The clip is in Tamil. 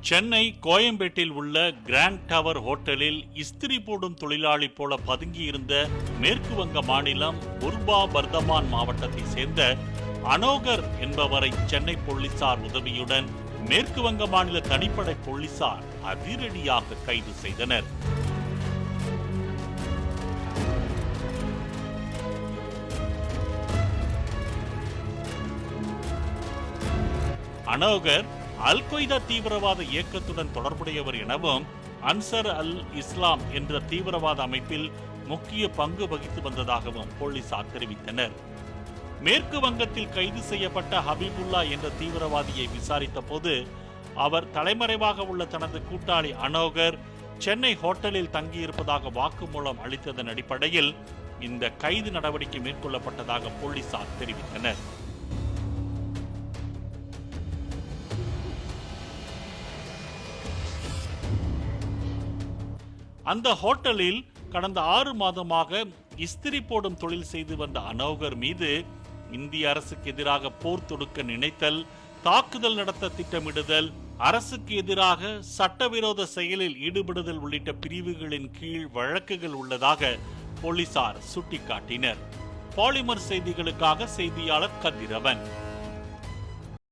சென்னை கோயம்பேட்டில் உள்ள கிராண்ட் டவர் ஹோட்டலில் இஸ்திரி போடும் தொழிலாளி போல பதுங்கியிருந்த மேற்கு வங்க மாநிலம் புர்பா பர்தமான் மாவட்டத்தை சேர்ந்த அனோகர் என்பவரை சென்னை போலீசார் உதவியுடன் மேற்கு வங்க மாநில தனிப்படை போலீசார் அதிரடியாக கைது செய்தனர். அனோகர் அல் கொய்தா தீவிரவாத இயக்கத்துடன் தொடர்புடையவர் எனவும் அன்சர் அல் இஸ்லாம் என்ற தீவிரவாத அமைப்பில் முக்கிய பங்கு வகித்து வந்ததாகவும் போலீசார் தெரிவித்தனர். மேற்கு வங்கத்தில் கைது செய்யப்பட்ட ஹபீபுல்லா என்ற தீவிரவாதியை விசாரித்த போது அவர் தலைமறைவாக உள்ள தனது கூட்டாளி அனோகர் சென்னை ஹோட்டலில் தங்கியிருப்பதாக வாக்குமூலம் அளித்ததன் அடிப்படையில் இந்த கைது நடவடிக்கை மேற்கொள்ளப்பட்டதாக போலீசார் தெரிவித்தனர். அந்த ஹோட்டலில் கடந்த 6 மாதமாக இஸ்திரி போடும் தொழில் செய்து வந்த அனோகர் மீது இந்திய அரசுக்கு எதிராக போர் தொடுக்க நினைத்தல், தாக்குதல் நடத்த திட்டமிடுதல், அரசுக்கு எதிராக சட்டவிரோத செயலில் ஈடுபடுதல் உள்ளிட்ட பிரிவுகளின் கீழ் வழக்குகள் உள்ளதாக போலீசார் சுட்டிக்காட்டினர். பாலிமர் செய்திகளுக்காக செய்தியாளர் கதிரவன்.